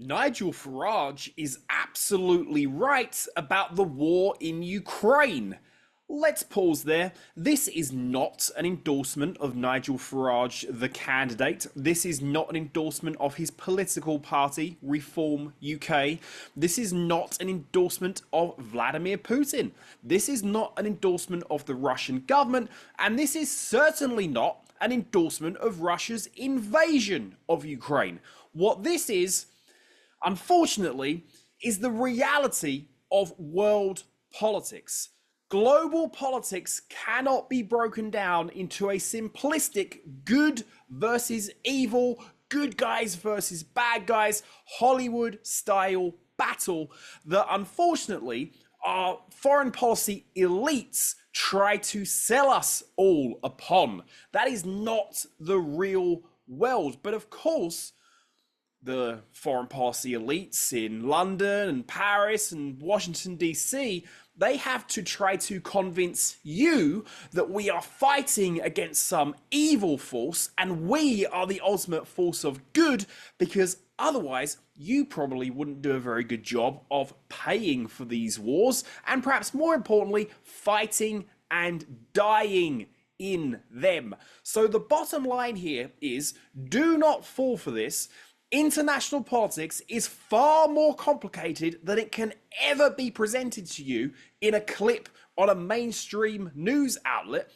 Nigel Farage is absolutely right about the war in Ukraine. Let's pause there. This is not an endorsement of Nigel Farage, the candidate. This is not an endorsement of his political party, Reform UK. This is not an endorsement of Vladimir Putin. This is not an endorsement of the Russian government. And this is certainly not an endorsement of Russia's invasion of Ukraine. What this is, unfortunately, is the reality of world politics. Global politics cannot be broken down into a simplistic good versus evil, good guys versus bad guys, Hollywood style battle that unfortunately our foreign policy elites try to sell us all upon. That is not the real world. But of course, the foreign policy elites in London and Paris and Washington, D.C., they have to try to convince you that we are fighting against some evil force and we are the ultimate force of good, because otherwise you probably wouldn't do a very good job of paying for these wars and, perhaps more importantly, fighting and dying in them. So the bottom line here is, do not fall for this. International politics is far more complicated than it can ever be presented to you in a clip on a mainstream news outlet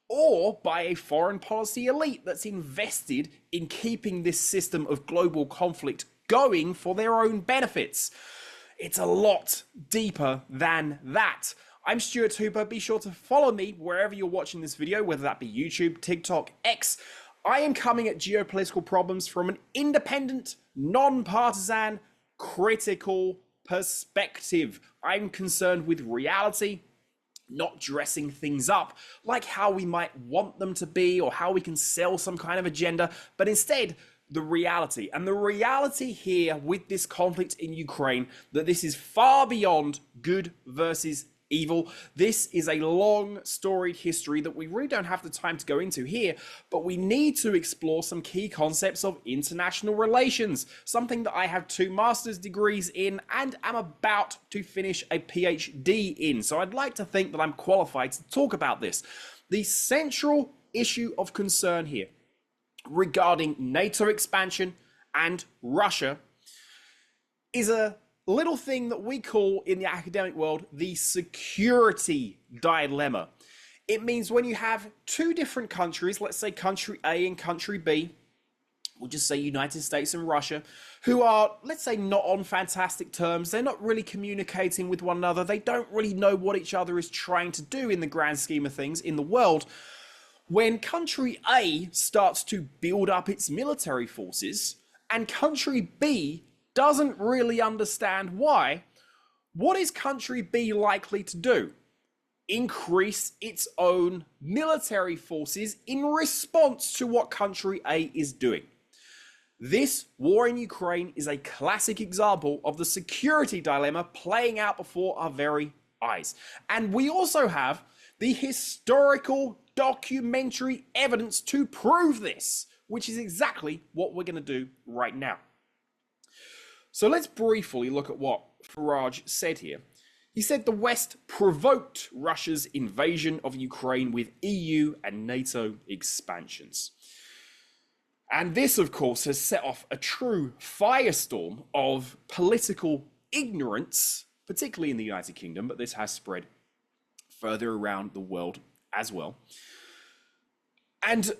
or by a foreign policy elite that's invested in keeping this system of global conflict going for their own benefits. It's a lot deeper than that. I'm Stuart Hooper. Be sure to follow me wherever you're watching this video, whether that be YouTube, TikTok, X. I am coming at geopolitical problems from an independent, non-partisan, critical perspective. I'm concerned with reality, not dressing things up like how we might want them to be or how we can sell some kind of agenda, but instead the reality. And the reality here with this conflict in Ukraine, that this is far beyond good versus evil. This is a long storied history that we really don't have the time to go into here, but we need to explore some key concepts of international relations, something that I have 2 master's degrees in and am about to finish a PhD in. So I'd like to think that I'm qualified to talk about this. The central issue of concern here regarding NATO expansion and Russia is a little thing that we call in the academic world the security dilemma. It means when you have 2 different countries, let's say country A and country B, we'll just say United States and Russia, who are, let's say, not on fantastic terms. They're not really communicating with one another. They don't really know what each other is trying to do in the grand scheme of things in the world. When country A starts to build up its military forces and country B doesn't really understand why, what is country B likely to do? Increase its own military forces in response to what country A is doing. This war in Ukraine is a classic example of the security dilemma playing out before our very eyes. And we also have the historical documentary evidence to prove this, which is exactly what we're going to do right now. So let's briefly look at what Farage said here. He said the West provoked Russia's invasion of Ukraine with EU and NATO expansions. And this, of course, has set off a true firestorm of political ignorance, particularly in the United Kingdom, but this has spread further around the world as well. And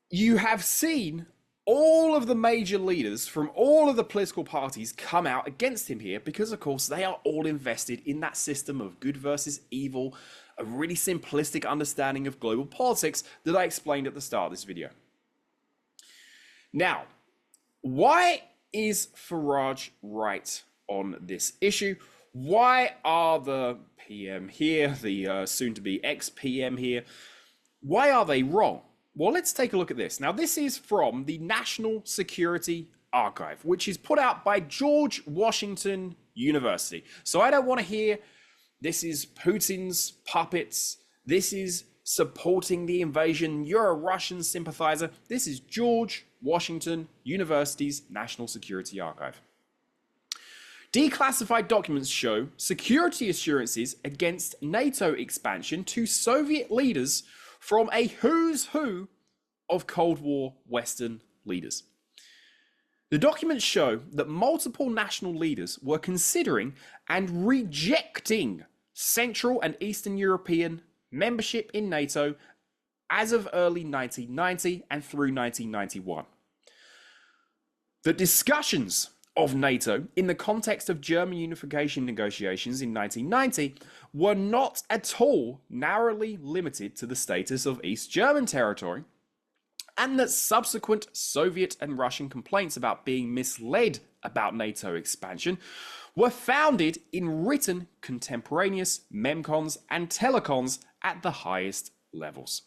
you have seen all of the major leaders from all of the political parties come out against him here because, of course, they are all invested in that system of good versus evil, a really simplistic understanding of global politics that I explained at the start of this video. Now, why is Farage right on this issue? Why are the PM here, the soon-to-be ex-PM here, why are they wrong? Well, let's take a look at this. Now, this is from the National Security Archive, which is put out by George Washington University. So I don't want to hear this is Putin's puppets, this is supporting the invasion, you're a Russian sympathizer. This is George Washington University's National Security Archive. Declassified documents show security assurances against NATO expansion to Soviet leaders from a who's who of Cold War Western leaders. The documents show that multiple national leaders were considering and rejecting Central and Eastern European membership in NATO as of early 1990 and through 1991. The discussions of NATO in the context of German unification negotiations in 1990 were not at all narrowly limited to the status of East German territory, and that subsequent Soviet and Russian complaints about being misled about NATO expansion were founded in written contemporaneous memcons and telecons at the highest levels.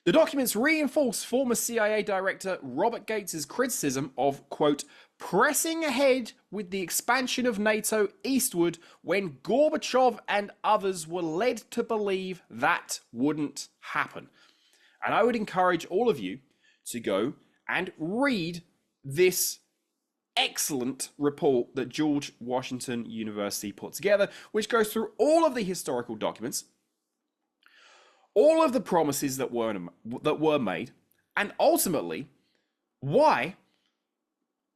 The documents reinforce former CIA Director Robert Gates' criticism of, quote, pressing ahead with the expansion of NATO eastward when Gorbachev and others were led to believe that wouldn't happen. And I would encourage all of you to go and read this excellent report that George Washington University put together, which goes through all of the historical documents, all of the promises that were made, and ultimately why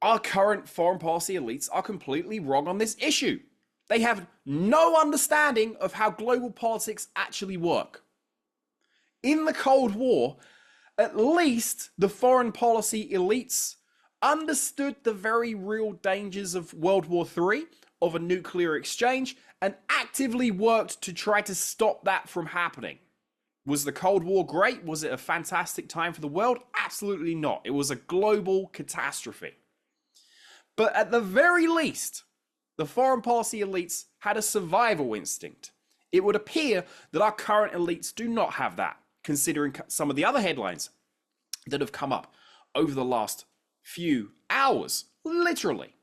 our current foreign policy elites are completely wrong on this issue. They have no understanding of how global politics actually work. In the Cold War, at least the foreign policy elites understood the very real dangers of World War III, of a nuclear exchange, and actively worked to try to stop that from happening. Was the Cold War great? Was it a fantastic time for the world? Absolutely not. It was a global catastrophe. But at the very least, the foreign policy elites had a survival instinct. It would appear that our current elites do not have that, considering some of the other headlines that have come up over the last few hours, literally.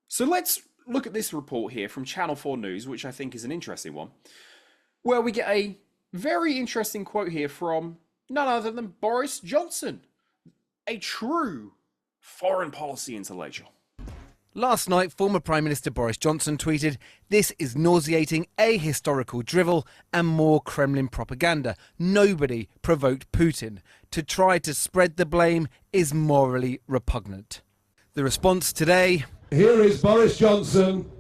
So let's look at this report here from Channel 4 News, which I think is an interesting one, where we get a very interesting quote here from none other than Boris Johnson, a true foreign policy intellectual. Last night, former Prime Minister Boris Johnson tweeted, "This is nauseating, ahistorical drivel and more Kremlin propaganda. Nobody provoked Putin. To try to spread the blame is morally repugnant." The response today... Here is Boris Johnson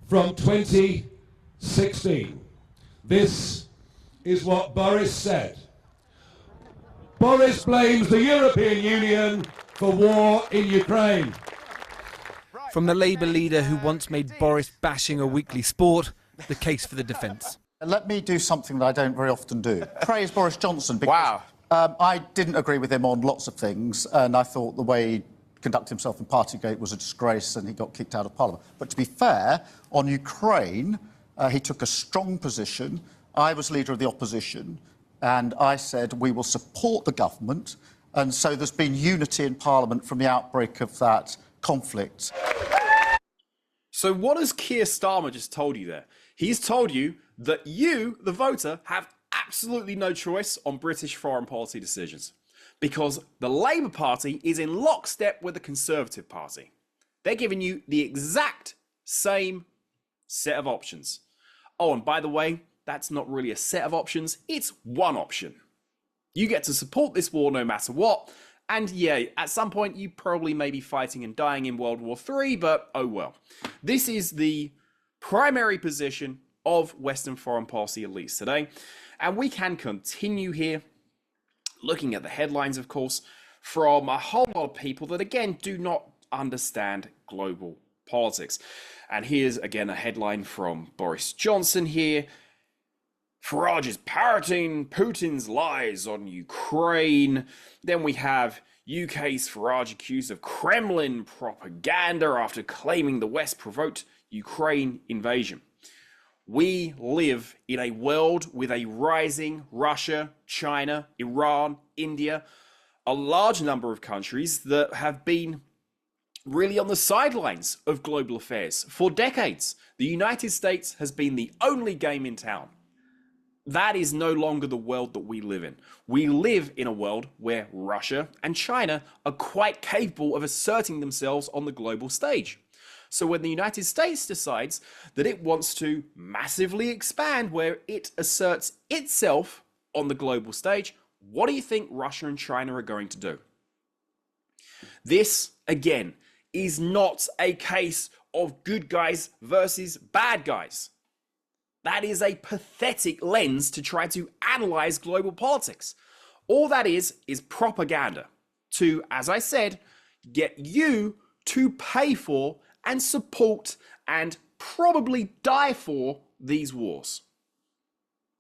from 2016. This is what Boris said. Boris blames the European Union for war in Ukraine. From the Labour leader who once made Boris bashing a weekly sport, the case for the defence. Let me do something that I don't very often do. Praise Boris Johnson. Because, I didn't agree with him on lots of things, and I thought the way he conducted himself in Partygate was a disgrace, and he got kicked out of Parliament. But to be fair, on Ukraine, he took a strong position. I was leader of the opposition, and I said we will support the government, and so there's been unity in Parliament from the outbreak of that conflict. So what has Keir Starmer just told you there? He's told you that you, the voter, have absolutely no choice on British foreign policy decisions because the Labour Party is in lockstep with the Conservative Party. They're giving you the exact same set of options. Oh, and by the way, that's not really a set of options, it's one option. You get to support this war no matter what, and yeah, at some point you probably may be fighting and dying in World War III, but oh well. This is the primary position of Western foreign policy elites today, and we can continue here looking at the headlines, of course, from a whole lot of people that again do not understand global politics. And here's again a headline from Boris Johnson here. Farage is parroting Putin's lies on Ukraine. Then we have UK's Farage accused of Kremlin propaganda after claiming the West provoked Ukraine invasion. We live in a world with a rising Russia, China, Iran, India, a large number of countries that have been really on the sidelines of global affairs for decades. The United States has been the only game in town. That is no longer the world that we live in. We live in a world where Russia and China are quite capable of asserting themselves on the global stage. So when the United States decides that it wants to massively expand where it asserts itself on the global stage, what do you think Russia and China are going to do? This, again, is not a case of good guys versus bad guys. That is a pathetic lens to try to analyze global politics. All that is propaganda to, as I said, get you to pay for and support and probably die for these wars.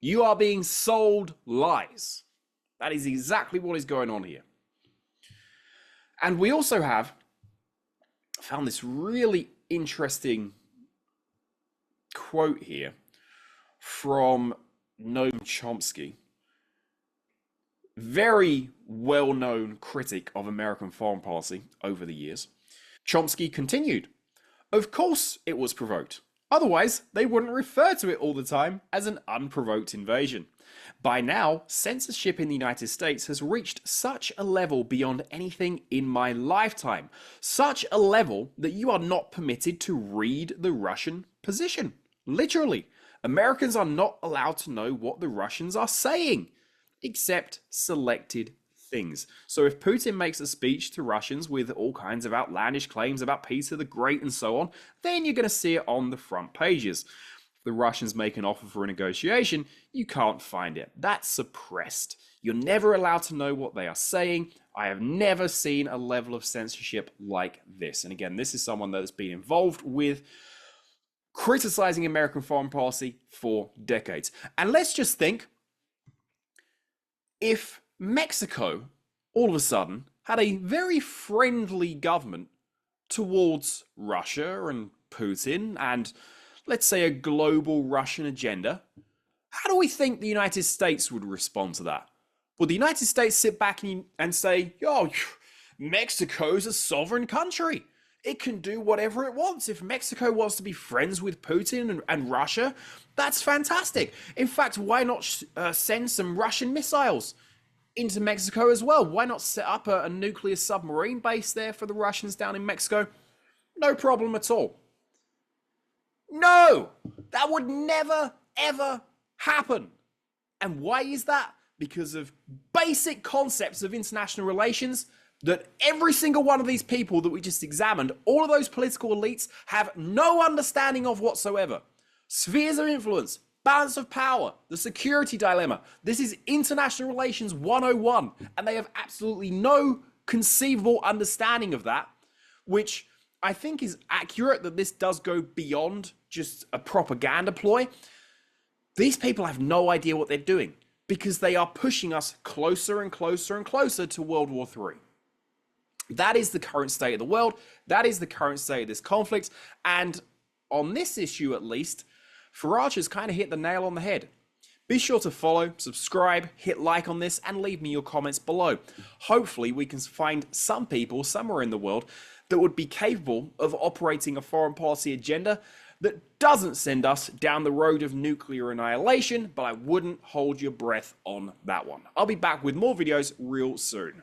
You are being sold lies. That is exactly what is going on here. And we also found this really interesting quote here from Noam Chomsky, very well-known critic of American foreign policy over the years. Chomsky continued, "Of course it was provoked. Otherwise, they wouldn't refer to it all the time as an unprovoked invasion. By now, censorship in the United States has reached such a level beyond anything in my lifetime. Such a level that you are not permitted to read the Russian position. Literally. Americans are not allowed to know what the Russians are saying, except selected things. So if Putin makes a speech to Russians with all kinds of outlandish claims about Peter the Great and so on, then you're going to see it on the front pages. If the Russians make an offer for a negotiation, you can't find it. That's suppressed. You're never allowed to know what they are saying. I have never seen a level of censorship like this. And again, this is someone that has been involved with criticizing American foreign policy for decades. And let's just think, if Mexico all of a sudden had a very friendly government towards Russia and Putin and, let's say, a global Russian agenda, how do we think the United States would respond to that? Would the United States sit back and say, "Oh, Mexico's a sovereign country. It can do whatever it wants. If Mexico wants to be friends with Putin and Russia, that's fantastic. In fact, why not send some Russian missiles into Mexico as well? Why not set up a nuclear submarine base there for the Russians down in Mexico? No problem at all." No, that would never, ever happen. And why is that? Because of basic concepts of international relations that every single one of these people that we just examined, all of those political elites, have no understanding of whatsoever. Spheres of influence, balance of power, the security dilemma. This is international relations 101, and they have absolutely no conceivable understanding of that, which I think is accurate, that this does go beyond just a propaganda ploy. These people have no idea what they're doing because they are pushing us closer and closer and closer to World War III. That is the current state of the world. That is the current state of this conflict. And on this issue, at least, Farage has kind of hit the nail on the head. Be sure to follow, subscribe, hit like on this, and leave me your comments below. Hopefully, we can find some people somewhere in the world that would be capable of operating a foreign policy agenda that doesn't send us down the road of nuclear annihilation, but I wouldn't hold your breath on that one. I'll be back with more videos real soon.